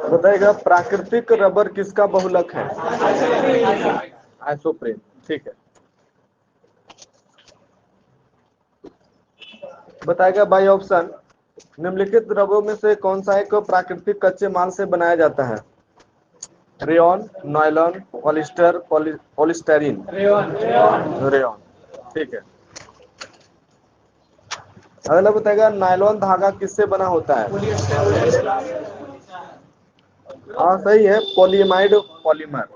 बताइएगा प्राकृतिक रबर किसका बहुलक है? आइसोप्रेन। ठीक है। बताइएगा बाई ऑप्शन निम्नलिखित रबरों में से कौन सा एक प्राकृतिक कच्चे माल से बनाया जाता है? Rayon, nylon, polyester, polystyrene. Rayon. ठीक है। अगला बताएगा नायलॉन धागा किससे बना होता है? हाँ सही है, पॉलीमाइड पॉलीमर।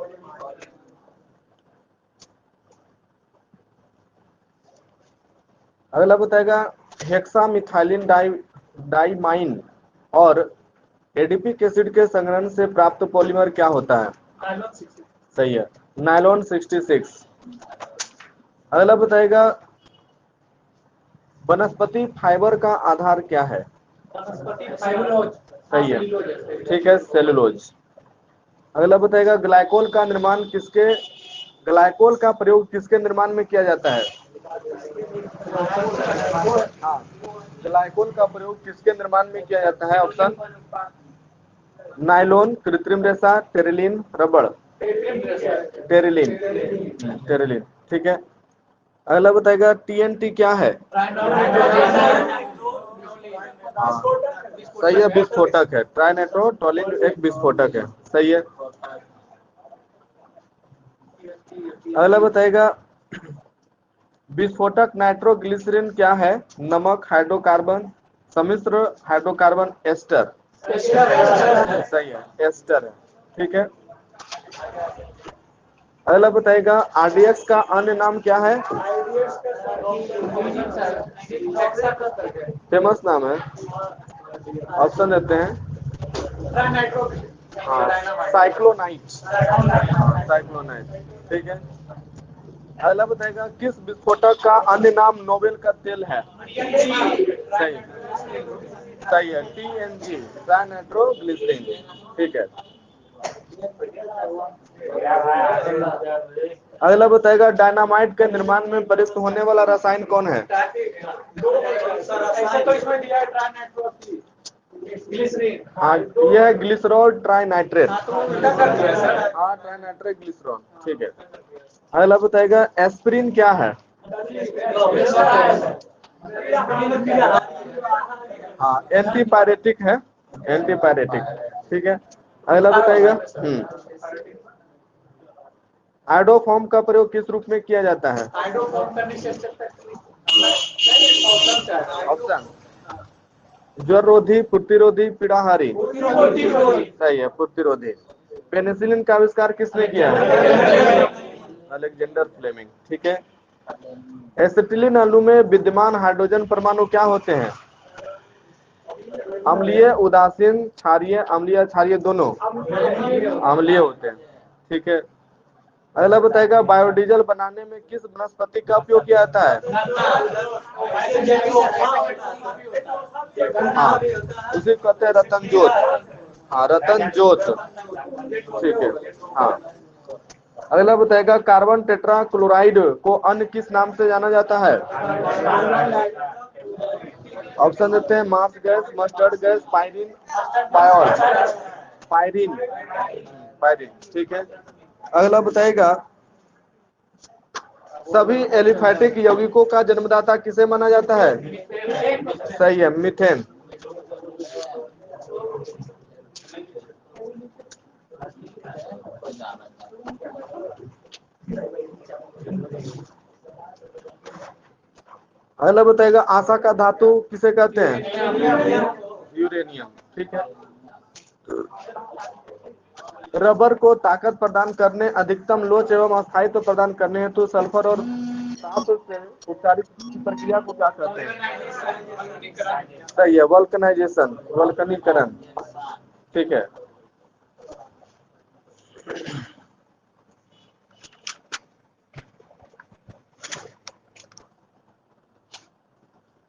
अगला बताएगा हेक्सामिथाइलिन डाइमाइन और एडिपिक एसिड के संग्रहण से प्राप्त पॉलीमर क्या होता है? सही है, नायलॉन 66। अगला बताएगा वनस्पति फाइबर का आधार क्या है? सही है, ठीक है, सेलुलोज। अगला बताएगा ग्लाइकोल का प्रयोग किसके निर्माण में किया जाता है? हाँ, ग्लाइकोल का प्रयोग किसके निर्माण में किया जाता है? ऑप्शन नायलॉन, कृत्रिम रेशा, टेरिलिन, रबड़। टेरिलिन। टेरिलिन। ठीक है। अगला बताएगा टीएनटी क्या है? हाँ, सही है, विस्फोटक है। ट्राइनाइट्रोटोलिन एक विस्फोटक है। सही है। अगला बताएगा विस्फोटक नाइट्रोग्लिसरीन क्या है? नमक, हाइड्रोकार्बन, सम्मिश्र, हाइड्रोकार्बन, एस्टर। सही है, एस्टर है। ठीक है। अगला बताएगा आरडीएक्स का अन्य नाम क्या है? फेमस नाम है। ऑप्शन देते हैं। हाँ, साइक्लोनाइट। साइक्लोनाइट। ठीक है। अगला बताएगा किस विस्फोटक का अन्य नाम नोबेल का तेल है? सही। सही है, टीएनजी, ट्राइनाइट्रोग्लिसरीन। ठीक है। अगला बताएगा डायनामाइट के निर्माण में प्रयुक्त होने वाला रसायन कौन है? हाँ, यह है ग्लिसरॉल ट्राइनाइट्रेट। हाँ, ट्राइनाइट्रेट ग्लिसरॉल। ठीक है। अगला बताएगा एस्पिरिन क्या है? हाँ, एंटीपायरेटिक है। एंटीपायरेटिक। ठीक है। अगला बताएगा आयोडोफॉर्म का प्रयोग किस रूप में किया जाता है? ऑप्शन ज्वर रोधी, प्रतिरोधी, पीड़ाहारी। सही है, प्रतिरोधी। पेनिसिलिन का आविष्कार किसने किया? Alexander Fleming. ठीक है। एसिटिलीन अणु में विद्यमान हाइड्रोजन परमाणु क्या होते हैं? अम्लीय, उदासीन, क्षारीय, अम्लीय, क्षारीय दोनों? अम्लीय होते हैं। ठीक है। अगला बताएगा बायोडीजल बनाने में किस वनस्पति का उपयोग किया जाता है? हाँ, उसे कहते हैं रतन जोत। हाँ, रतन जोत। ठीक है। हाँ। अगला बताएगा कार्बन टेट्रा क्लोराइड को अन्य किस नाम से जाना जाता है? ऑप्शन देते हैं marsh gas, mustard gas, pyrene, pyrol. Pyrene. Pyrene. ठीक है। अगला बताएगा सभी एलिफैटिक यौगिकों का जन्मदाता किसे माना जाता है? सही है, मीथेन। अगला बताएगा आशा का धातु किसे कहते हैं? यूरेनियम। ठीक है। रबर को ताकत प्रदान करने, अधिकतम लोच एवं अस्थायित्व प्रदान करने हेतु सल्फर और साफ से उपचारित प्रक्रिया को क्या कहते हैं? सही है, वल्कनाइजेशन, वल्कनीकरण। ठीक है।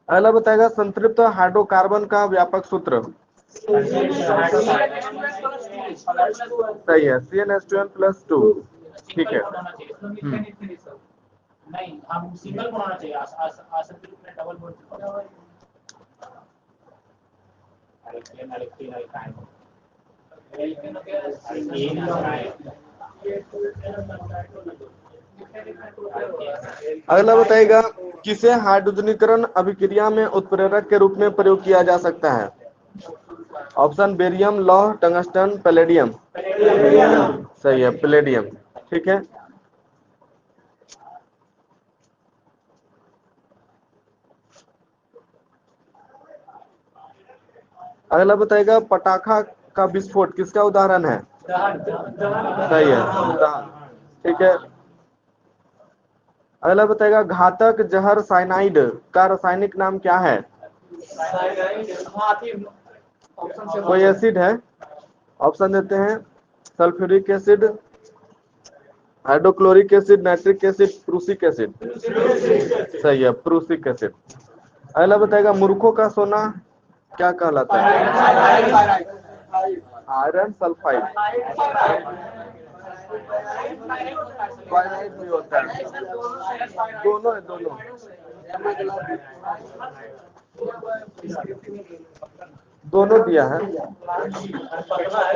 अगला बताएगा संतृप्त हाइड्रोकार्बन का व्यापक सूत्र। सही है, CnH2n+2। ठीक है। नहीं, हम सिंगल कोण होना चाहिए, आसन के रूप में डबल बोल अगला बताइएगा, किसे हाइड्रोजनीकरण अभिक्रिया में उत्प्रेरक के रूप में प्रयोग किया जा सकता है? ऑप्शन बेरियम, लौह, टंगस्टन, पैलेडियम। सही है, पैलेडियम। ठीक है। अगला बताइएगा, पटाखा का विस्फोट किसका उदाहरण है? सही है, दहन। ठीक है। अगला बताइएगा, घातक जहर साइनाइड का रासायनिक नाम क्या है? कोई एसिड है? ऑप्शन देते हैं, sulphuric acid, hydrochloric acid, nitric acid, prussic acid. सही है, प्रूसिक एसिड। अगला बताइएगा, मूर्खों का सोना क्या कहलाता है? Iron sulphide. क्वाइनाइड भी होता है। दोनों है, दोनों। दोनों दिया है।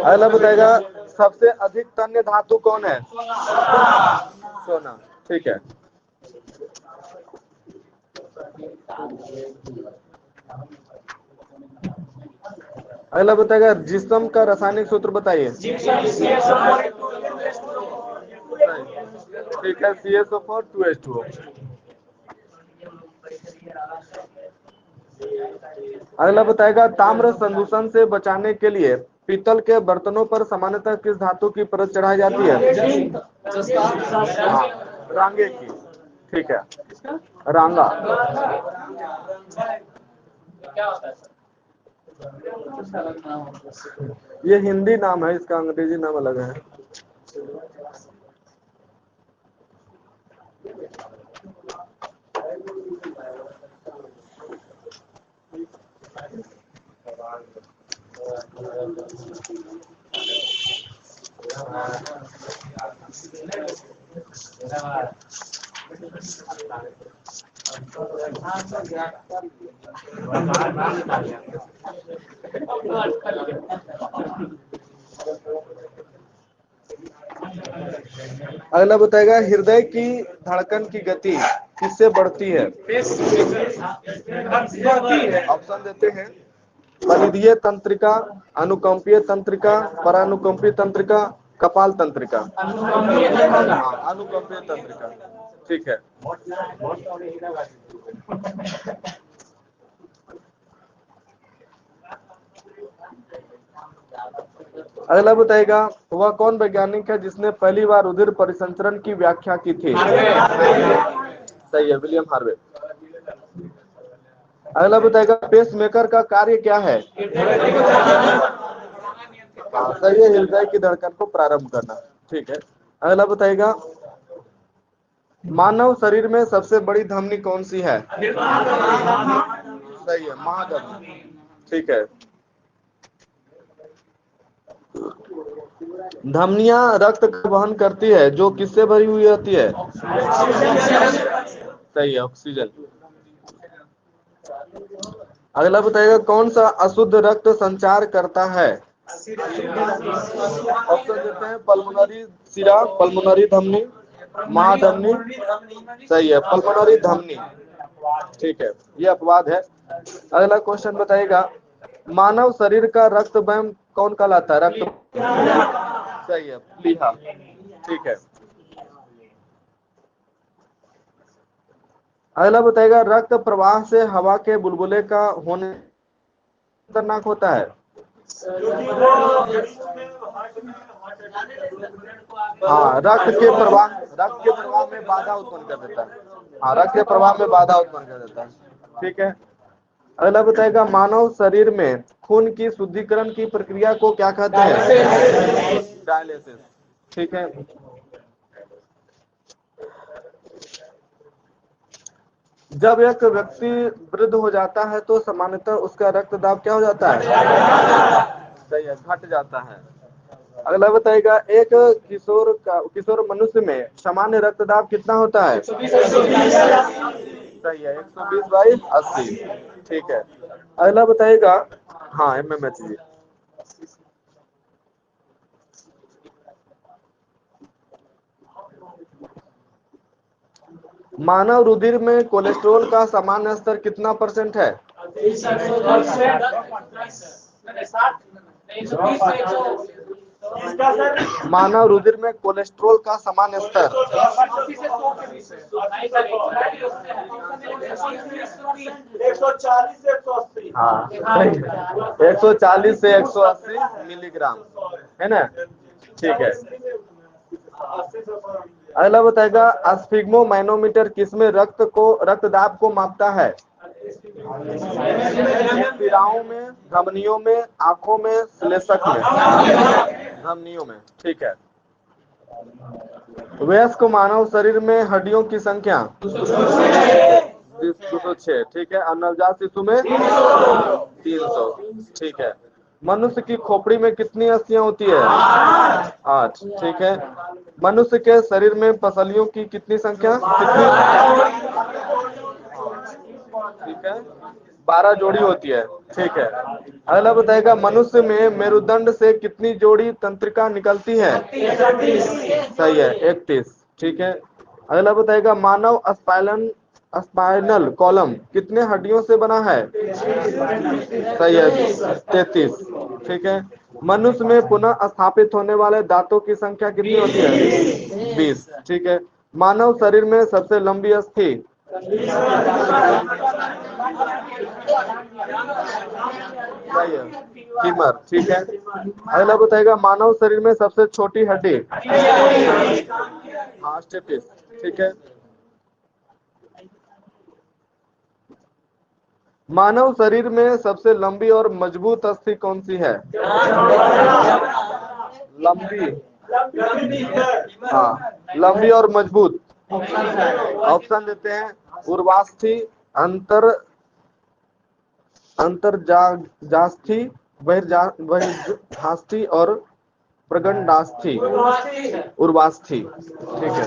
अगला बताएगा, सबसे अधिक तन्य धातु कौन है? सोना। ठीक है। अगला बताएगा, जिस्म का रासायनिक सूत्र बताइए। ठीक है, CSO4 2H2O। अगला बताएगा, ताम्र संदूषण से बचाने के लिए पीतल के बर्तनों पर सामान्यतः किस धातु की परत चढ़ाई जाती है? हाँ, रांगे की। ठीक है, रांगा। ये हिंदी नाम है, इसका अंग्रेजी नाम अलग है। अगला बताएगा, हृदय की धड़कन की गति किससे बढ़ती है? ऑप्शन देते हैं, परिधीय तंत्रिका, अनुकंपीय तंत्रिका, परानुकंपीय तंत्रिका, कपाल तंत्रिका। अनुकंपीय तंत्रिका। ठीक है। अगला बताएगा, वह कौन वैज्ञानिक है जिसने पहली बार रुधिर परिसंचरण की व्याख्या की थी? सही है, विलियम हार्वे। अगला बताएगा, पेसमेकर का कार्य क्या है? सही है, हृदय की धड़कन को प्रारंभ करना। ठीक है। अगला बताएगा, मानव शरीर में सबसे बड़ी धमनी कौन सी है? सही है, महाधमनी। ठीक है। धमनियां रक्त का वहन करती है जो किससे भरी हुई होती है? सही है, ऑक्सीजन। अगला बताइएगा, कौन सा अशुद्ध रक्त संचार करता है? ऑप्शन देते हैं, पल्मोनरी शिरा, पल्मोनरी धमनी, महाधमनी। सही है, पल्मोनरी धमनी। ठीक है, ये अपवाद है। अगला क्वेश्चन बताइएगा, मानव शरीर का रक्त बैंक कौन कहलाता है? रक्त। सही है, प्लीहा। ठीक है। अगला बताएगा, रक्त प्रवाह से हवा के बुलबुले का होने खतरनाक होता है? हाँ, रक्त के प्रवाह में बाधा उत्पन्न कर देता है। हाँ, रक्त के प्रवाह में बाधा उत्पन्न कर देता है। ठीक है। अगला बताएगा, मानव शरीर में खून की शुद्धिकरण की प्रक्रिया को क्या कहते हैं? डायलिसिस। ठीक है। जब एक व्यक्ति वृद्ध हो जाता है तो सामान्यतः उसका रक्तदाब क्या हो जाता है? सही है, घट जाता है। अगला बताएगा एक किशोर मनुष्य में सामान्य रक्तदाब कितना होता है? सही है, 120/80। ठीक है। अगला बताइएगा, हाँ MMH जी। मानव रुधिर में कोलेस्ट्रॉल का सामान्य स्तर कितना % है? मानव रुधिर में कोलेस्ट्रॉल का सामान्य स्तर 140 हाँ 140 से 180 मिलीग्राम है ना। ठीक है। अगला बताएगा स्फिग्मो मैनोमीटर किसमें रक्तदाब को मापता है? शिराओं में, धमनियों में, आंखों में, श्लेष्मक में। धमनियों में। ठीक है। वयस्क मानव शरीर में हड्डियों की संख्या 206। ठीक है। और नवजात शिशु में 300। ठीक है। मनुष्य की खोपड़ी में कितनी अस्थियां होती है? 8। ठीक है। मनुष्य के शरीर में पसलियों की कितनी संख्या? ठीक है, 12 जोड़ी होती है। ठीक है। अगला बताएगा मनुष्य में मेरुदंड से कितनी जोड़ी तंत्रिका निकलती है? सही है, 31। ठीक है। अगला बताएगा मानव स्पाइनल कॉलम कितने हड्डियों से बना है? सही है, 33। ठीक है। मनुष्य में पुनः स्थापित होने वाले दांतों की संख्या कितनी होती है? 20। ठीक है। मानव शरीर में सबसे लंबी अस्थि? सही है, फीमर। ठीक है। अगला बताएगा मानव शरीर में सबसे छोटी हड्डी? हाँ, स्टेपिस। ठीक है। मानव शरीर में सबसे लंबी और मजबूत अस्थि कौन सी है? लंबी, हाँ, लंबी और मजबूत। ऑप्शन देते हैं, उर्वास्थि, अंतरजास्थि, बहिर्जास्थि और प्रगंडास्थि। उर्वास्थि। ठीक है।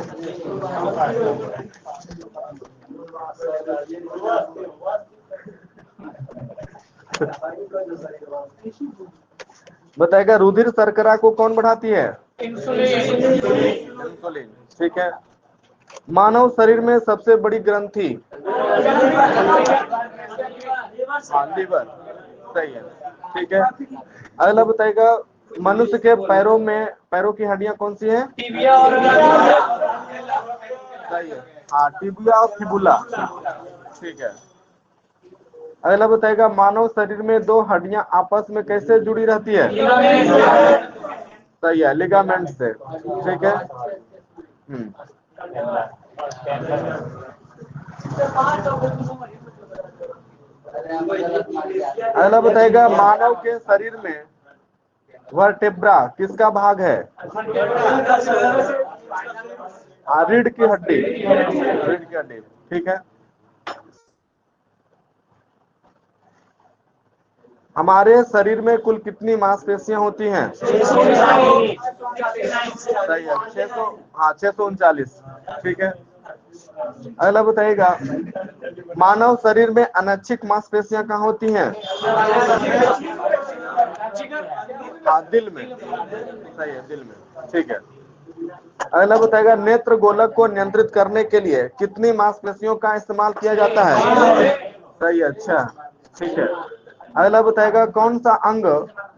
बताएगा रुधिर शर्करा को कौन बढ़ाती है? इंसुलिन। ठीक है। मानव शरीर में सबसे बड़ी ग्रंथि? हाँ, लीवर। सही है। ठीक है। अगला बताएगा मनुष्य के पैरों की हड्डियां कौन सी हैं? सही है, हाँ, टिबिया और फिबुला। ठीक है। अगला बताएगा मानव शरीर में दो हड्डियां आपस में कैसे जुड़ी रहती है? सही है, लिगामेंट से। ठीक है। अगला बताएगा मानव के शरीर में वर्टेब्रा किसका भाग है? रीढ़ की हड्डी। रीढ़ की हड्डी। ठीक है। हमारे शरीर में कुल कितनी मांसपेशियां होती हैं? सही है, 600। हाँ, 639। ठीक है। अगला बताइएगा मानव शरीर में अनैच्छिक मांसपेशियां कहाँ होती हैं? हाँ, दिल में। सही है, दिल में। ठीक है। अगला बताएगा नेत्र गोलक को नियंत्रित करने के लिए कितनी मांसपेशियों का इस्तेमाल किया जाता है? सही है, अच्छा। ठीक है। अगला बताएगा कौन सा अंग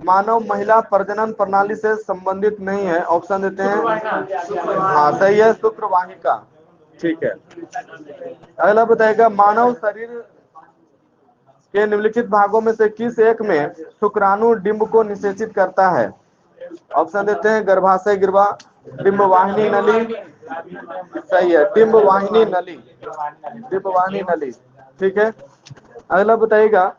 मानव महिला प्रजनन प्रणाली से संबंधित नहीं है? ऑप्शन देते हैं। हाँ, सही है, शुक्रवाहिका। ठीक है। अगला बताएगा मानव शरीर के निम्नलिखित भागों में से किस एक में शुक्राणु डिंब को निषेचित करता है? ऑप्शन देते हैं गर्भाशय गिरवा, डिंब वाहिनी नली। सही है, डिंब वाहिनी नली। डिंब वाहिनी नली। ठीक है। अगला बताइएगा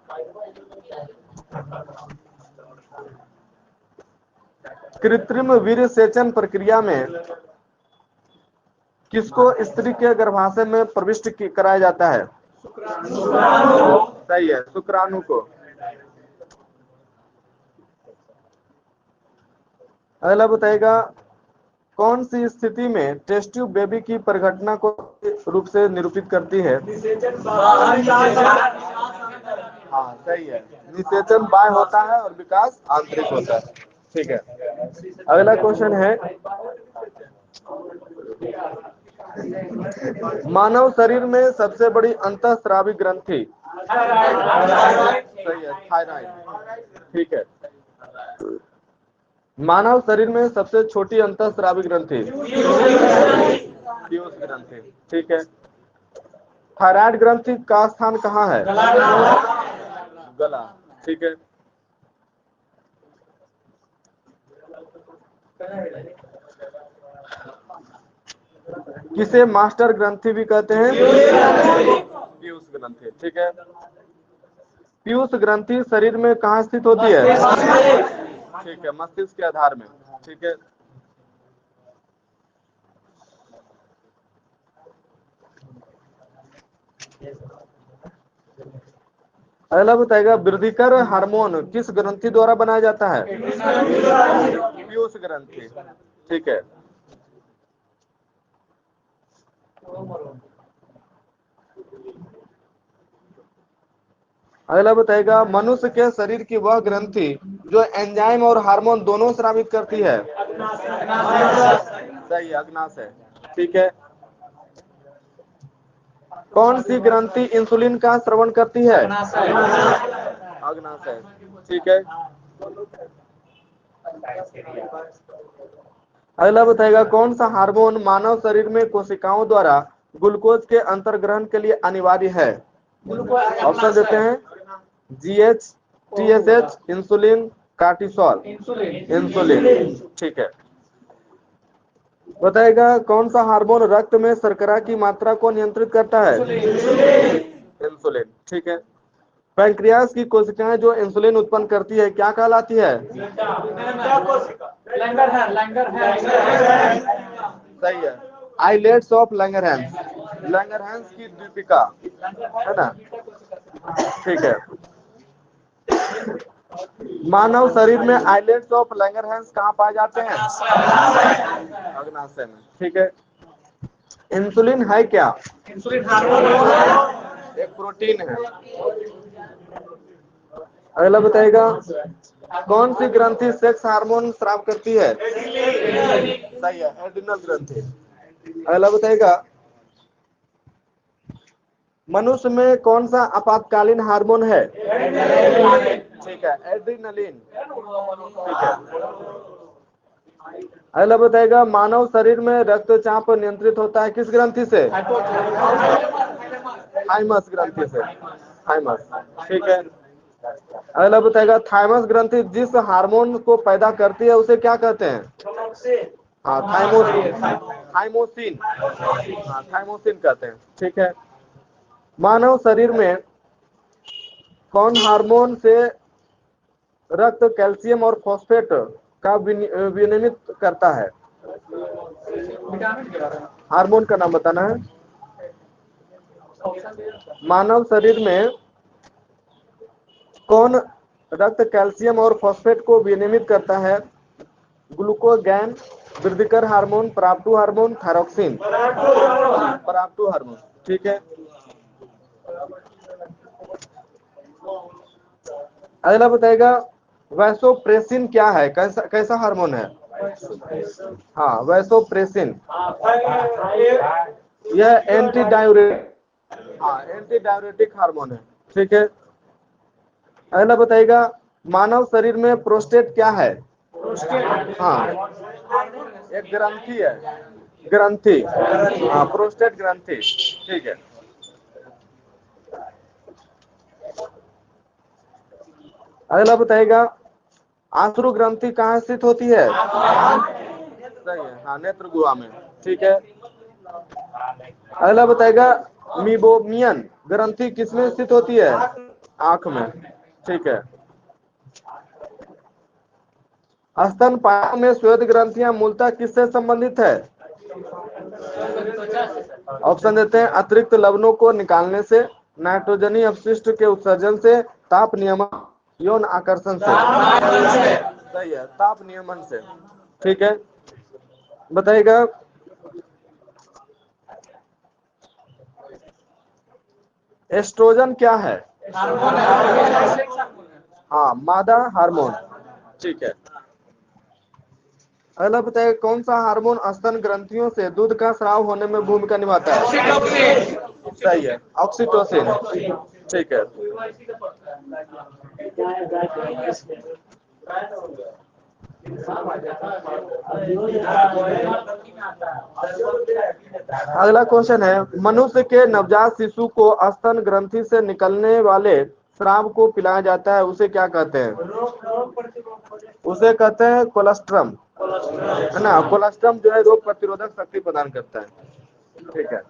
कृत्रिम वीर्य सेचन प्रक्रिया में किसको स्त्री के गर्भाशय में प्रविष्ट कराया जाता है? सही है, शुक्राणु को। अगला बताएगा कौन सी स्थिति में टेस्ट ट्यूब बेबी की परिघटना को रूप से निरूपित करती है? हाँ सही है, निषेचन बाह्य होता है और विकास आंतरिक होता है। ठीक है, अगला क्वेश्चन है मानव शरीर में सबसे बड़ी अंतःस्रावी ग्रंथि? सही है, थायराइड। ठीक है, मानव शरीर में सबसे छोटी अंतःस्रावी ग्रंथि? पीयूष ग्रंथि। ठीक है, थायराइड ग्रंथि का स्थान कहाँ है? गला। ठीक है, किसे मास्टर ग्रंथि भी कहते हैं? पीयूष ग्रंथि। ठीक है, पीयूष ग्रंथि शरीर में कहाँ स्थित होती है? ठीक है, मस्तिष्क के आधार में। ठीक है, अगला बताएगा वृद्धिकर हार्मोन किस ग्रंथि द्वारा बनाया जाता है? पीयूष ग्रंथि। ठीक है, अगला बताएगा मनुष्य के शरीर की वह ग्रंथि जो एंजाइम और हार्मोन दोनों स्रावित करती है? सही है, अग्नाशय। ठीक है, कौन सी ग्रंथि इंसुलिन का स्रवण करती है? अग्नाशय। ठीक है, अगला बताएगा कौन सा हार्मोन मानव शरीर में कोशिकाओं द्वारा ग्लूकोज के अंतर्ग्रहण के लिए अनिवार्य है? ऑप्शन देते हैं GH, TSH, insulin, cortisol. Insulin. ठीक है, बताएगा कौन सा हार्मोन रक्त में शर्करा की मात्रा को नियंत्रित करता है? इंसुलिन। ठीक है, पैंक्रियास की कोशिकाएं जो इंसुलिन उत्पन्न करती है क्या कहलाती है? सही है, आइलेट्स ऑफ लैंगरहैंस। लैंगरहैंस की दीपिका है ना? ठीक है, मानव शरीर में आइलेट्स ऑफ लैंगरहैंस कहाँ पाए जाते हैं? अग्नाशय में। ठीक है, इंसुलिन है क्या? इंसुलिन हार्मोन एक प्रोटीन है। अगला बताएगा कौन सी ग्रंथि सेक्स हार्मोन स्राव करती है? सही है, एड्रिनल ग्रंथि। अगला बताएगा मनुष्य में कौन सा आपातकालीन हार्मोन है? ठीक है, एड्रिनलिन। ठीक है, अगला बताएगा मानव शरीर में रक्तचाप नियंत्रित होता है किस ग्रंथि से? थाइमस ग्रंथि से। थाइमस। ठीक है, अगला बताएगा थाइमस ग्रंथि जिस हार्मोन को पैदा करती है उसे क्या कहते हैं? हाँ, थाइमोसिन। थाइमोसिन। हाँ, थाइमोसिन कहते हैं। ठीक है, मानव शरीर में कौन हार्मोन से रक्त कैल्शियम और फॉस्फेट का विनियमित करता है? हार्मोन का नाम बताना है। मानव शरीर में कौन रक्त कैल्शियम और फॉस्फेट को विनियमित करता है? ग्लूकोगैन, वृद्धिकर हार्मोन, पराप्टू हार्मोन, थायरोक्सिन। पराप्टू हार्मोन। ठीक है, अगला बताएगा वैसोप्रेसिन क्या है? कैसा हार्मोन है? हाँ, वैसोप्रेसिन। यह एंटी डायूरेटिक। हाँ, एंटी डायूरेटिक हार्मोन है। ठीक है, अगला बताइएगा मानव शरीर में प्रोस्टेट क्या है? हाँ, एक ग्रंथि है। ग्रंथि। हाँ, प्रोस्टेट ग्रंथि। ठीक है, अगला बताइएगा आंसुरु ग्रंथि कहाँ स्थित होती है? सही है, हाँ, नेत्र गुहा में। ठीक है, अगला बताइएगा मीबोमियन ग्रंथि किसमें स्थित होती है? आंख में। ठीक है, स्तनपायी में श्वेत ग्रंथियां मूलतः किससे संबंधित है? ऑप्शन देते हैं अतिरिक्त लवणों को निकालने से, नाइट्रोजनी अपशिष्ट के उत्सर्जन से, ताप नियमन, यौन आकर्षण से। सही है, ताप नियमन से। ठीक है, बताइएगा एस्ट्रोजन क्या है? हाँ, मादा हार्मोन। ठीक है, अगला बताइए कौन सा हार्मोन स्तन ग्रंथियों से दूध का स्राव होने में भूमिका निभाता है? सही है, ऑक्सीटोसिन। ठीक है, अगला क्वेश्चन है मनुष्य के नवजात शिशु को स्तन ग्रंथि से निकलने वाले स्राव को पिलाया जाता है, उसे क्या कहते हैं? उसे कहते हैं कोलेस्ट्रम, है ना। कोलेस्ट्रम जो है रोग प्रतिरोधक शक्ति प्रदान करता है। ठीक है,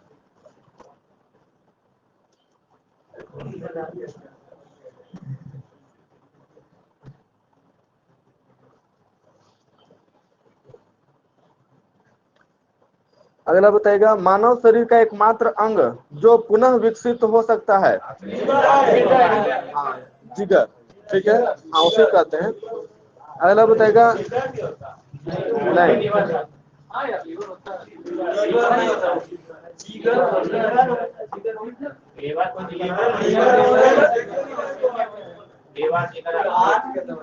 अगला बताइएगा मानव शरीर का एकमात्र अंग जो पुनः विकसित हो सकता है? हाँ, जिगर। ठीक है, हाँ उसे कहते हैं। अगला बताइएगा नहीं,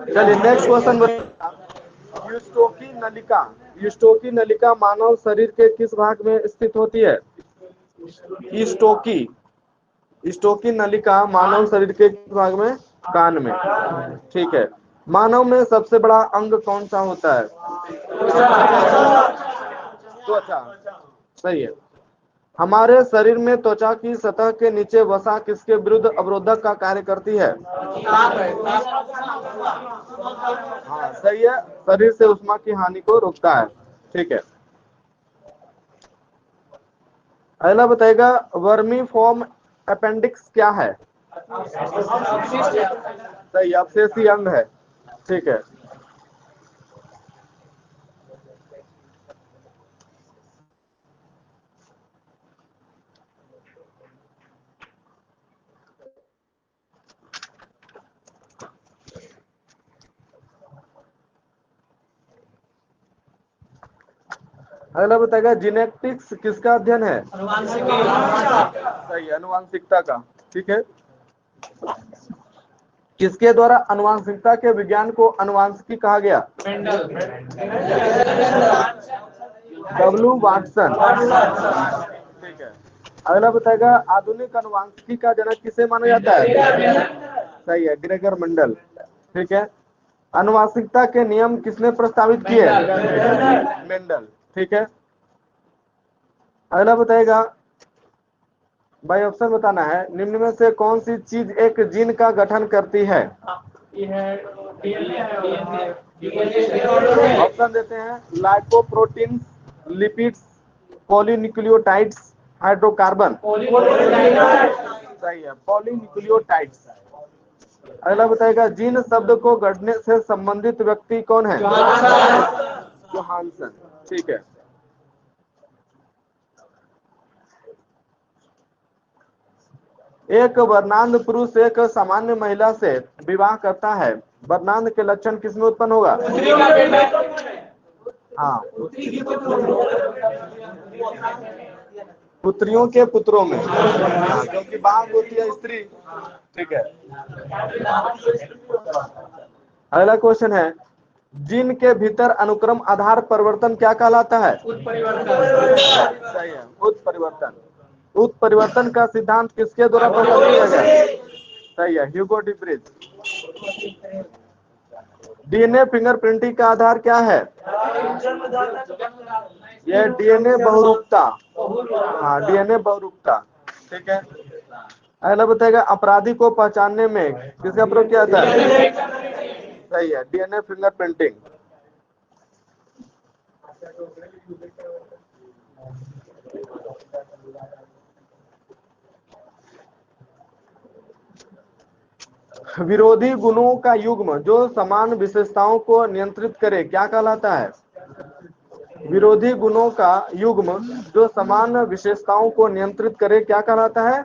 चलिए नेक्स्ट क्वेश्चन बताइए यूस्टोकी नलिका। यूस्टोकी नलिका मानव शरीर के किस भाग में स्थित होती है? यूस्टोकी स्टोकी नलिका मानव शरीर के किस भाग में? कान में। ठीक है, मानव में सबसे बड़ा अंग कौन सा होता है? त्वचा। सही है, हमारे शरीर में त्वचा की सतह के नीचे वसा किसके विरुद्ध अवरोधक का कार्य करती है? हाँ सही है, शरीर से उष्मा की हानि को रोकता है। ठीक है, अगला बताएगा वर्मी फॉर्म अपेंडिक्स क्या है? सही, अवशेषी अंग है। ठीक है, अगला बताएगा जीनेटिक्स किसका अध्ययन है? सही है, अनुवांशिकता का। ठीक है, किसके द्वारा अनुवांशिकता के विज्ञान को अनुवांशिकी कहा गया? W Watson. ठीक है, अगला बताएगा आधुनिक अनुवांशिकी का जनक किसे माना जाता है? सही है, ग्रेगर मेंडल। ठीक है, अनुवांशिकता के नियम किसने प्रस्तावित किए? मेंडल। ठीक है, अगला बताएगा बाई ऑप्शन बताना है निम्न में से कौन सी चीज एक जीन का गठन करती है? ऑप्शन देते हैं लाइकोप्रोटीन, लिपिड्स, पॉलीन्यूक्लियोटाइड्स, हाइड्रोकार्बन। सही है, पॉलीन्यूक्लियोटाइड्स। अगला बताएगा जीन शब्द को गढ़ने से संबंधित व्यक्ति कौन है? जोहानसन। ठीक है, एक वर्णांध पुरुष एक सामान्य महिला से विवाह करता है, वर्णांध के लक्षण किसमें उत्पन्न होगा? हाँ, पुत्रियों के पुत्रों में, क्योंकि बाघ होती है स्त्री। ठीक है, अगला क्वेश्चन है जीन के भीतर अनुक्रम आधार परिवर्तन क्या कहलाता है? सही है, उत्परिवर्तन। उत्परिवर्तन का सिद्धांत किसके द्वारा प्रकट किया गया? सही है, Hugo de bridge. DNA fingerprinting का आधार क्या है? यह डीएनए बहुरूपता। हाँ, डीएनए बहुरूपता। ठीक है, अगला बताएगा अपराधी को पहचानने में किसका प्रयोग किया जाता है? सही है, डीएनए फिंगरप्रिंटिंग। विरोधी गुणों का युग्म जो समान विशेषताओं को नियंत्रित करे क्या कहलाता है? विरोधी गुणों का युग्म जो समान विशेषताओं को नियंत्रित करे क्या कहलाता है?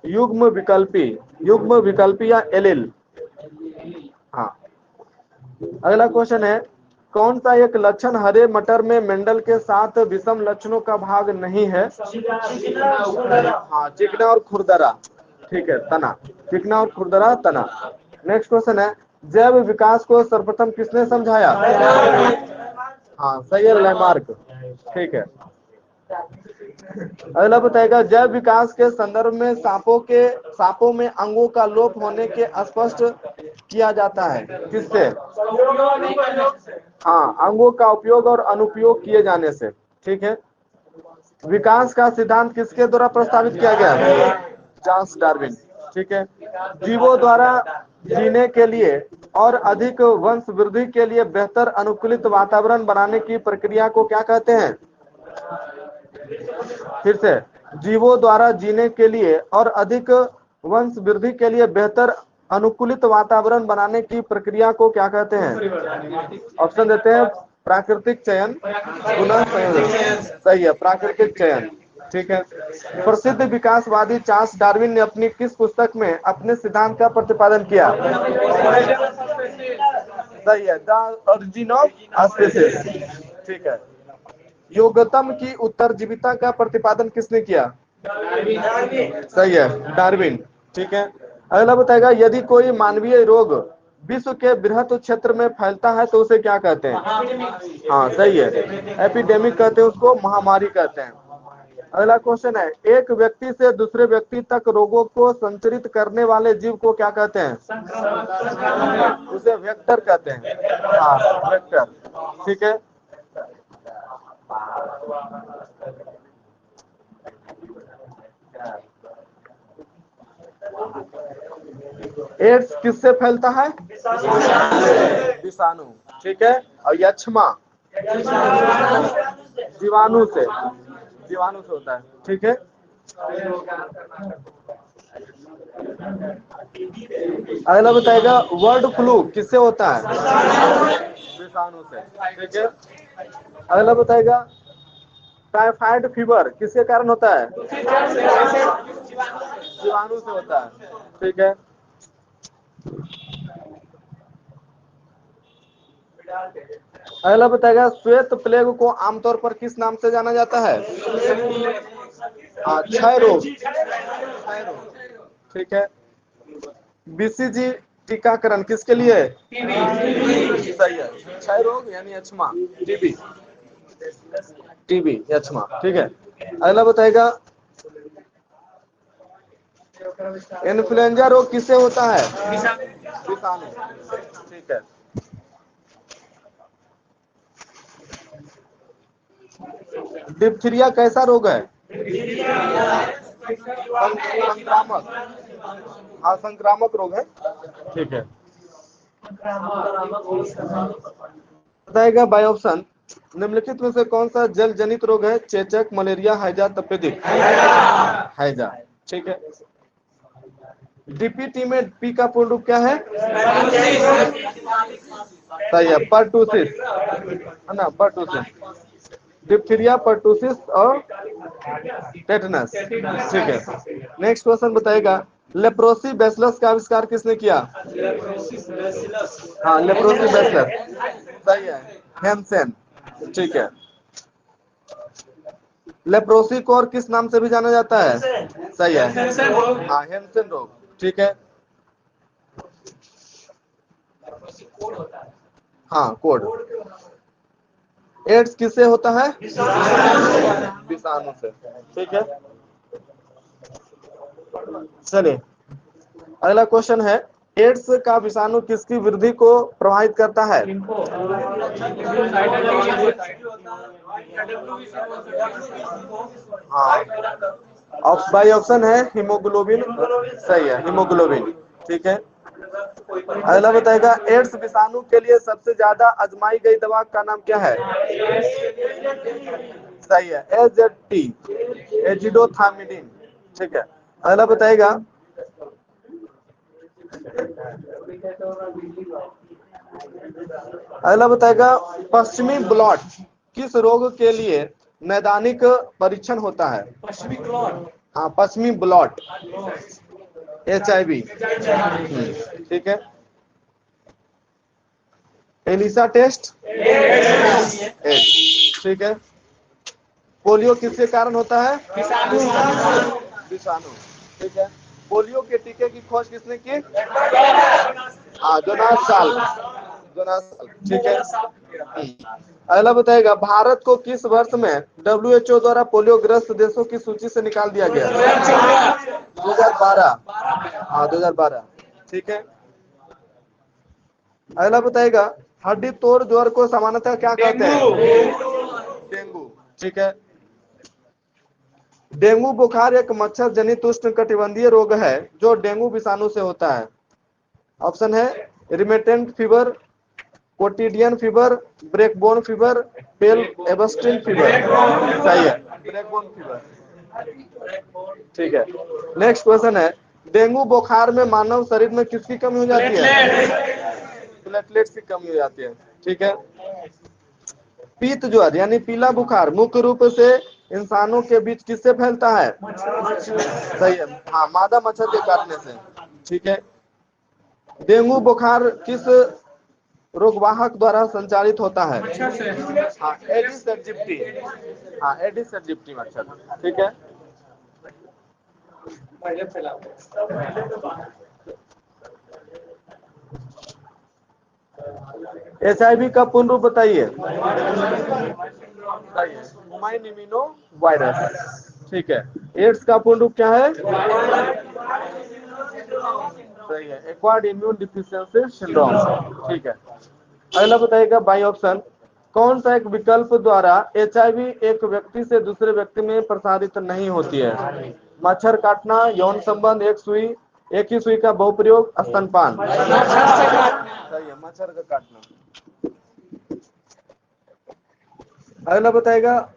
युग्म विकल्पी। युग्म विकल्पी या एलील। हाँ, अगला क्वेश्चन है कौन सा एक लक्षण हरे मटर में मेंडल के 7 विषम लक्षणों का भाग नहीं है? हाँ, चिकना और खुरदरा। ठीक है, तना, चिकना और खुरदरा तना। नेक्स्ट क्वेश्चन है, जैव विकास को सर्वप्रथम किसने समझाया? हाँ सही है, लैमार्क। ठीक है, अगला बताएगा, जैव विकास के संदर्भ में सांपों में अंगों का लोप होने के स्पष्ट किया जाता है किससे? हाँ, अंगों का उपयोग और अनुपयोग किए जाने से। ठीक है, विकास का सिद्धांत किसके द्वारा प्रस्तावित किया गया? Charles Darwin. ठीक है, जीवों द्वारा जीने के लिए और अधिक वंश वृद्धि के लिए बेहतर अनुकूलित वातावरण बनाने की प्रक्रिया को क्या कहते हैं? फिर से, जीवों द्वारा जीने के लिए और अधिक वंश वृद्धि के लिए बेहतर अनुकूलित वातावरण बनाने की प्रक्रिया को क्या कहते हैं? ऑप्शन देते हैं, प्राकृतिक चयन, पुनः संयोजन। सही है, प्राकृतिक चयन। ठीक है, प्रसिद्ध विकासवादी चार्ल्स डार्विन ने अपनी किस पुस्तक में अपने सिद्धांत का प्रतिपादन किया? सही है, द ओरिजिन ऑफ स्पीसीज। ठीक है, योगतम की उत्तरजीविता का प्रतिपादन किसने किया? सही है, डार्विन। ठीक है, अगला बताएगा, यदि कोई मानवीय रोग विश्व के बृहत क्षेत्र में फैलता है तो उसे क्या कहते हैं? हाँ सही है, एपिडेमिक कहते हैं उसको, महामारी कहते हैं। अगला क्वेश्चन है, एक व्यक्ति से दूसरे व्यक्ति तक रोगों को संचरित करने वाले जीव को क्या कहते हैं? उसे वेक्टर कहते हैं। हाँ, वेक्टर। ठीक है, एड्स किससे फैलता है? विषाणु। ठीक है, और यक्ष्मा जीवाणु से होता है। ठीक है, अगला बताएगा, बर्ड फ्लू किससे होता है? विषाणु से। ठीक है, अगला बताएगा, टाइफाइड फीवर किसके कारण होता है? जीवाणु से होता है। ठीक है, अगला बताएगा, श्वेत प्लेग को आमतौर पर किस नाम से जाना जाता है? क्षय रोग। ठीक है, बीसीजी टीकाकरण किसके लिए? सही है, क्षय रोग यानी यक्ष्मा, टीबी यक्ष्मा। ठीक है, अगला बताएगा, इन्फ्लुएंजा रोग किससे होता है? विषाणु। ठीक है, डिप्थीरिया कैसा रोग है? संक्रामक। हाँ, संक्रामक रोग है। ठीक है, बताएगा बाय ऑप्शन, निम्नलिखित में से कौन सा जल जनित रोग है? चेचक, मलेरिया, हैजा, तपेदिक। हैजा। ठीक है, डीपीटी में पी का पूर्ण रूप क्या है? सही है, पर्टूसिस, है ना, पर्टूसिस। डिप्थीरिया, पर्टूसिस और टेटनस। ठीक है, नेक्स्ट क्वेश्चन बताएगा, लेप्रोसी बैसिलस का आविष्कार किसने किया? हाँ, लेप्रोसी बैसिलस। सही है, हेमसेन। ठीक है, लेप्रोसी को और किस नाम से भी जाना जाता है? सही है, हाँ, हेमसेन रोग। ठीक है, हाँ, कोड। एड्स किससे होता है? विषाणु से। ठीक है, चलिए अगला क्वेश्चन है, एड्स का विषाणु किसकी वृद्धि को प्रभावित करता है? हाँ, बाई ऑप्शन है हीमोग्लोबिन। सही है, हीमोग्लोबिन। ठीक है, अगला बताएगा, एड्स विषाणु के लिए सबसे ज्यादा आजमाई गई दवा का नाम क्या है? सही है, एजेटी, एजिडोथामिडिन। ठीक है, अगला बताएगा, पश्चिमी ब्लॉट किस रोग के लिए नैदानिक परीक्षण होता है? हाँ, पश्चिमी ब्लॉट, HIV। ठीक है, एलिसा टेस्ट एड्स, ठीक है। पोलियो किसके कारण होता है? विषाणु, ठीक है। पोलियो के टीके की खोज किसने की? हाँ, जोनास साल्क, ठीक है। अगला बताएगा, भारत को किस वर्ष में WHO द्वारा पोलियो ग्रस्त देशों की सूची से निकाल दिया गया? 2012। हाँ, 2012, ठीक है। अगला बताएगा, हड्डी तोड़ ज्वर को सामान्यतः क्या कहते हैं? डेंगू, ठीक है। डेंगू बुखार एक मच्छर जनित उष्णकटिबंधीय रोग है जो डेंगू विषाणु से होता है। ऑप्शन है रिमेटेंट फीवर, कोटिडियन फीवर, ब्रेकबोन फीवर, पेल एबस्टिन फीवर। सही है, ब्रेकबोन फीवर, ठीक है। नेक्स्ट क्वेश्चन है, डेंगू बुखार में मानव शरीर में किसकी कमी हो जाती है? प्लेटलेट्स की कमी हो जाती है, ठीक है। पीत ज्वर यानी पीला बुखार मुख्य रूप से इंसानों के बीच किससे फैलता है? सही है, हाँ, मादा मच्छर के काटने से, ठीक है। डेंगू बुखार किस रोगवाहक द्वारा संचालित होता है? हाँ, एडिस एजिप्टी, हाँ, एडिस एजिप्टी मच्छर, ठीक है। HIV का पूर्ण रूप बताइए। हुमायून इम्यूनो वायरस, ठीक है। एड्स का पूर्ण रूप क्या है? सही है, एक्वायर्ड इम्यून डिफिशियंसी सिंड्रोम, ठीक है। अगला बताइएगा बाई ऑप्शन, कौन सा एक विकल्प द्वारा HIV एक व्यक्ति से दूसरे व्यक्ति में प्रसारित नहीं होती है? मच्छर काटना, यौन संबंध, एक ही सुई का बहुप्रयोग, स्तनपान। सही है, मच्छर का काटना। अगला बताएगा,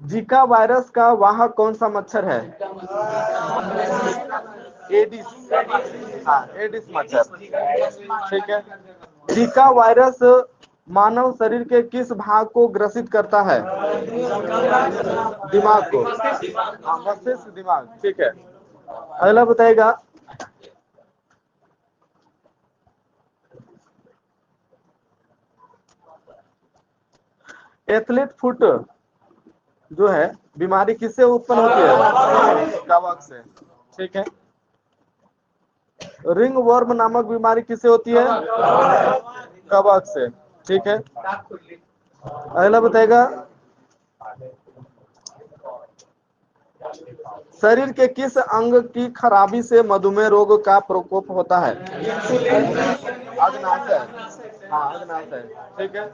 जीका वायरस का वाहक कौन सा मच्छर है? एडिस, हाँ, एडिस मच्छर, ठीक है। जीका वायरस मानव शरीर के किस भाग को ग्रसित करता है? दिमाग को, हाँ, मस्तिष्क, दिमाग, ठीक है। अगला बताएगा, एथलीट फुट जो है बीमारी किससे उत्पन्न होती है? कवक से, ठीक है। रिंग वर्म नामक बीमारी किससे होती है? कवक से, ठीक है। अगला बताएगा, शरीर के किस अंग की खराबी से मधुमेह रोग का प्रकोप होता है? अग्नाशय, हाँ, अग्नाशय, ठीक है।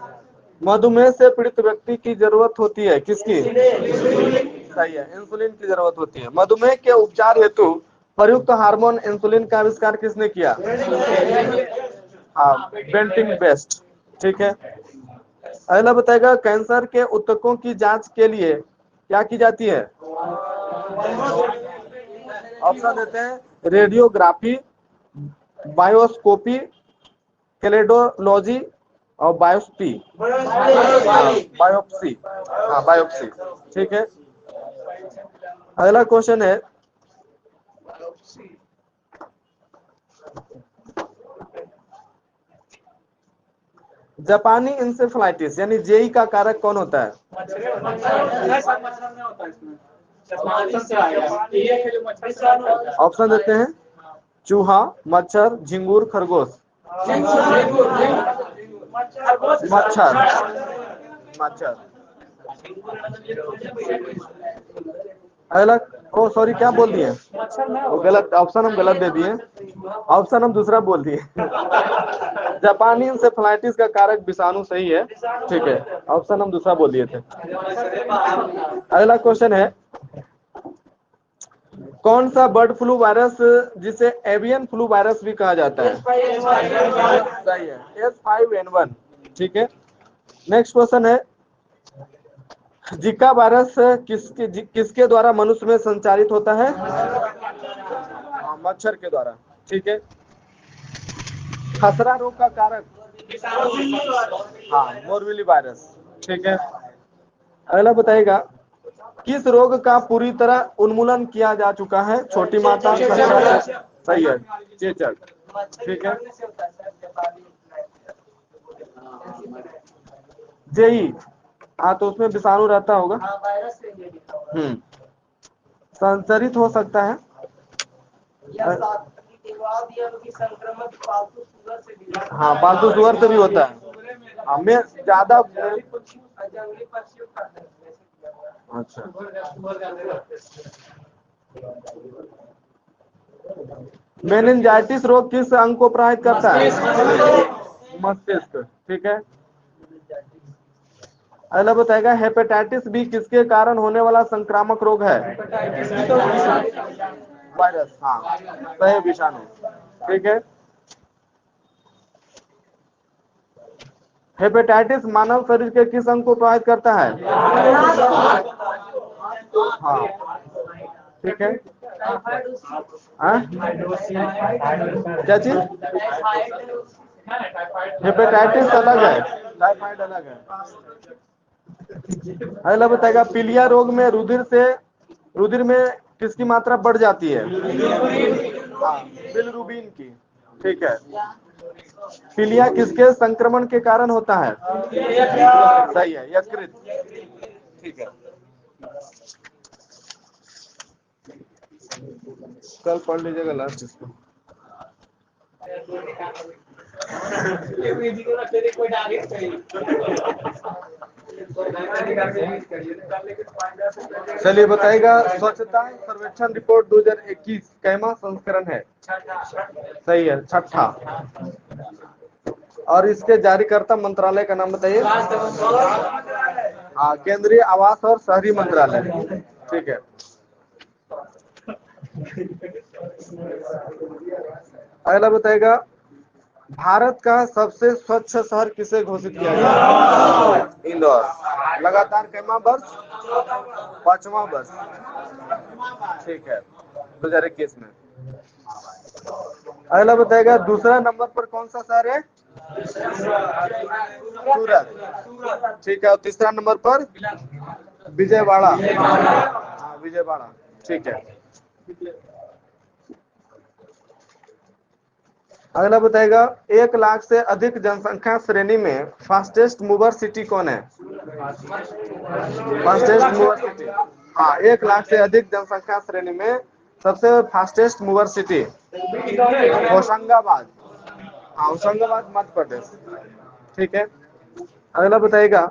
मधुमेह से पीड़ित व्यक्ति की जरूरत होती है किसकी? सही है, इंसुलिन की जरूरत होती है। मधुमेह के उपचार हेतु प्रयुक्त हार्मोन इंसुलिन का आविष्कार किसने किया? हाँ, बेंटिंग बेस्ट, ठीक है। अगला बताएगा, कैंसर के ऊतकों की जांच के लिए क्या की जाती है? ऑप्शन देते हैं, रेडियोग्राफी, बायोस्कोपी, कैलेडोलॉजी और बायोप्सी। बायोप्सी, हाँ, बायोप्सी, ठीक है। अगला क्वेश्चन है, जापानी इंसेफ्लाइटिस यानी जेई का कारक कौन होता है? ऑप्शन देते हैं, चूहा, मच्छर, झिंगुर, खरगोश। मच्छर। अगला, ओ सॉरी, क्या बोल दिए? वो गलत ऑप्शन, हम गलत दे दिए, ऑप्शन हम दूसरा बोल दिए। जापानी इंसेफ्लाइटिस का कारक विषाणु सही है, ठीक है। ऑप्शन हम दूसरा बोल दिए थे। अगला क्वेश्चन है, कौन सा बर्ड फ्लू वायरस जिसे एवियन फ्लू वायरस भी कहा जाता है? सही है, H5N1, ठीक है। नेक्स्ट क्वेश्चन है, जीका वायरस किसके द्वारा मनुष्य में संचारित होता है? मच्छर के द्वारा, ठीक है। खसरा रोग का कारक? हाँ, मोरविली वायरस, ठीक है। अगला बताइएगा, किस रोग का पूरी तरह उन्मूलन किया जा चुका है? छोटी माता, सही है, चेचक, ठीक है। जेई, हाँ तो उसमें विषाणु रहता होगा। वायरस से ये लिखा हुआ है। संचरित हो सकता है। या साथ के बाद या कि संक्रमण पालतू सुअर से भी हाँ पालतू सुअर से भी होता है। हमें ज्यादा जंगली पक्षियों का अच्छा मेनिंजाइटिस रोग किस अंग को प्रभावित करता है? मस्तिष्क। ठीक है, अगला बताएगा हेपेटाइटिस बी किसके कारण होने वाला संक्रामक रोग है? वायरस, हाँ सही, विषाणु। ठीक है, हेपेटाइटिस मानव शरीर के किस अंग को प्रभावित करता है? हाँ ठीक है। हाँ? क्या चीज? हेपेटाइटिस अलग है, टाइफाइड अलग है। अगला बताएगा पीलिया रोग में रुधिर में किसकी मात्रा बढ़ जाती है? हाँ, बिलिरुबिन की। ठीक है, पीलिया किसके संक्रमण के कारण होता है? सही है, यकृत। ठीक है, कल पढ़ लीजिएगा लास्ट इसको। चलिए बताइएगा स्वच्छता सर्वेक्षण रिपोर्ट 2021 कैमा संस्करण है? सही है, छठा। और इसके जारीकर्ता मंत्रालय का नाम बताइए। हाँ, केंद्रीय आवास और शहरी मंत्रालय। ठीक है, अगला बताएगा भारत का सबसे स्वच्छ शहर किसे घोषित किया गया? इंदौर। लगातार कैमा वर्ष? 5वां वर्ष। ठीक है, 2021 में। अगला बताएगा दूसरा नंबर पर कौन सा शहर है? सूरत। ठीक है, और तीसरा नंबर पर विजयवाड़ा। हाँ, विजयवाड़ा। ठीक है, अगला बताएगा 1 लाख से अधिक जनसंख्या श्रेणी में फास्टेस्ट मूवर सिटी कौन है? फास्टेस्ट मूवर सिटी, हाँ 1 लाख से अधिक जनसंख्या श्रेणी में सबसे फास्टेस्ट मूवर सिटी होशंगाबाद। हाँ, होशंगाबाद मध्य प्रदेश। ठीक है, अगला बताइएगा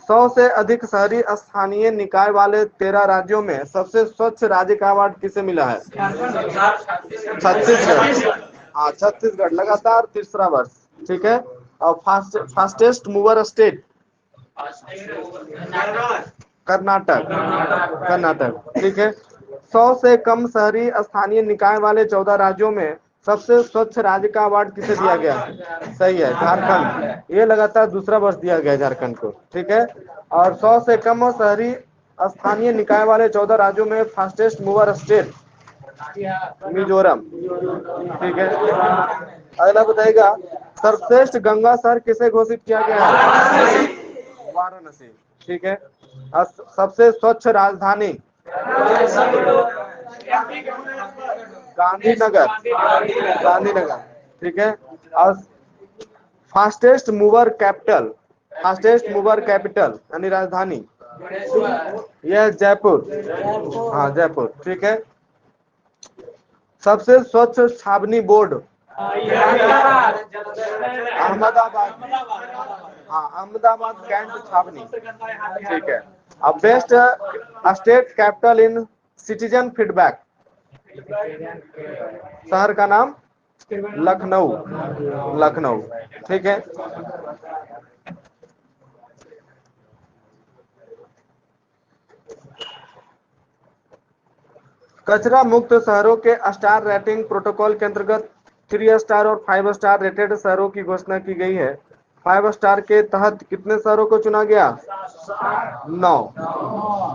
100 से अधिक शहरी स्थानीय निकाय वाले 13 राज्यों में सबसे स्वच्छ राज्य का अवार्ड किसे मिला है? छत्तीसगढ़। हाँ, छत्तीसगढ़ लगातार तीसरा वर्ष। ठीक है, और फास्टेस्ट मूवर स्टेट कर्नाटक। ठीक है, 100 से कम शहरी स्थानीय निकाय वाले 14 राज्यों में सबसे स्वच्छ राज्य का अवार्ड किसे दिया गया? सही है, झारखंड। ये लगातार दूसरा वर्ष दिया गया झारखंड को। ठीक है, और 100 से कम शहरी स्थानीय निकाय वाले 14 राज्यों में फास्टेस्ट मूवर स्टेट मिजोरम। ठीक है, अगला बताइएगा सर्वश्रेष्ठ गंगा शहर किसे घोषित किया गया है? वाराणसी। ठीक है, और सबसे स्वच्छ राजधानी? गांधीनगर। ठीक है, और फास्टेस्ट मूवर कैपिटल यानी राजधानी? यह जयपुर। हाँ, जयपुर। ठीक है, सबसे स्वच्छ छावनी बोर्ड? अहमदाबाद। हाँ, अहमदाबाद कैंट छावनी। ठीक है, अब best state capital in citizen feedback? शहर का नाम? लखनऊ। ठीक है, कचरा मुक्त शहरों के स्टार रेटिंग प्रोटोकॉल के अंतर्गत 3 स्टार और 5 स्टार रेटेड शहरों की घोषणा की गई है। 5 स्टार के तहत कितने शहरों को चुना गया? 9।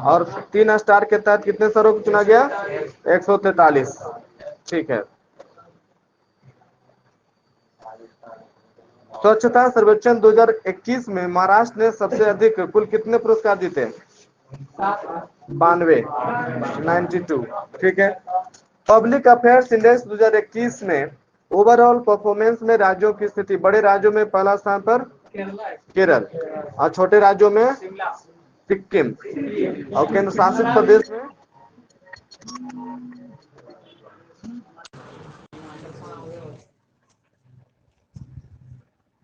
और 3 स्टार के तहत कितने शहरों को चुना गया? 143। ठीक है, स्वच्छता सर्वेक्षण 2021 में महाराष्ट्र ने सबसे अधिक कुल कितने पुरस्कार जीते? 92। ठीक है, पब्लिक अफेयर्स इंडेक्स 2021 में ओवरऑल परफॉर्मेंस में राज्यों की स्थिति, बड़े राज्यों में पहला स्थान पर केरल। और छोटे राज्यों में सिक्किम। और केंद्र शासित प्रदेश में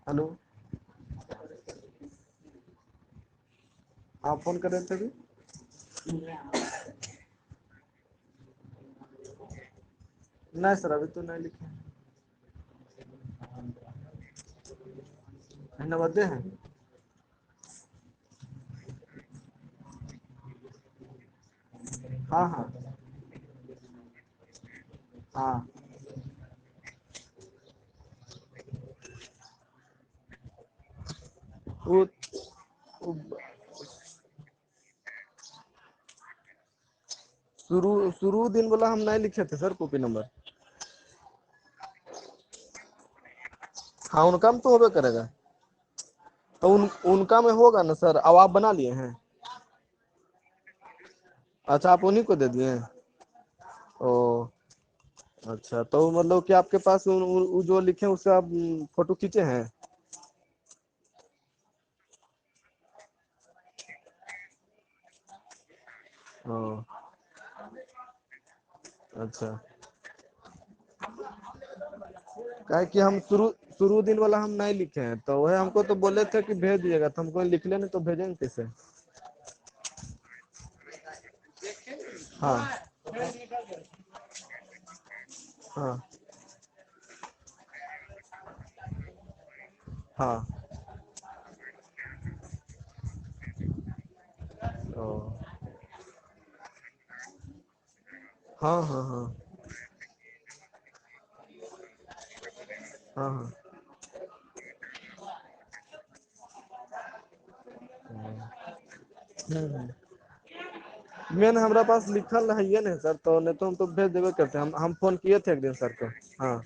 हेलो, आप फोन कर रहे थे अभी? नहीं सर, अभी तो नहीं लिखे। नवोदय है। हाँ हाँ हाँ। वो शुरू शुरू दिन वाला हम नहीं लिखे थे सर, कॉपी नंबर। हाँ, उनका में तो होबे करेगा। तो उनका में होगा ना सर, अब आप बना लिए हैं? अच्छा, आप उन्हीं को दे दिए? ओ, अच्छा। तो मतलब कि आपके पास जो लिखे हैं उससे आप फोटो खींचे हैं? ओ, अच्छा। काहे कि हम शुरू शुरू दिन वाला हम नहीं लिखे हैं, तो वह हमको तो बोले थे कि भेज दिएगा, तो हमको लिख लेने, तो भेजेंगे कैसे? हाँ हाँ हाँ। ओ, हाँ हाँ हाँ हाँ हाँ। मेन हमारा पास लिखल है ये नहीं सर, तो नहीं तो हम तो भेज देवे करते। हम फोन किए थे एक दिन सर को। हाँ।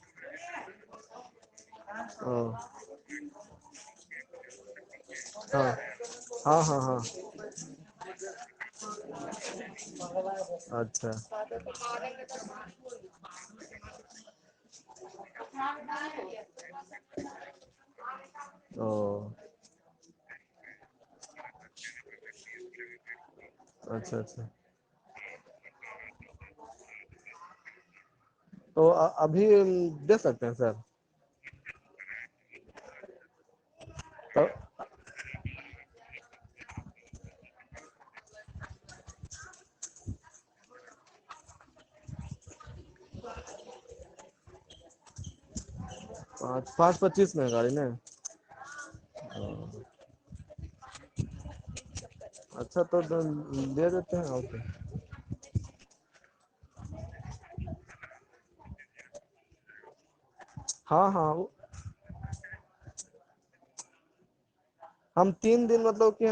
ओ, हाँ हाँ हाँ हाँ। अच्छा। ओ, अच्छा अच्छा। तो अभी दे सकते हैं सर? तो 5:25 में गाड़ी ने? ओ, अच्छा, तो दे देते हैं और क्या। हाँ हाँ। हम 3 दिन मतलब कि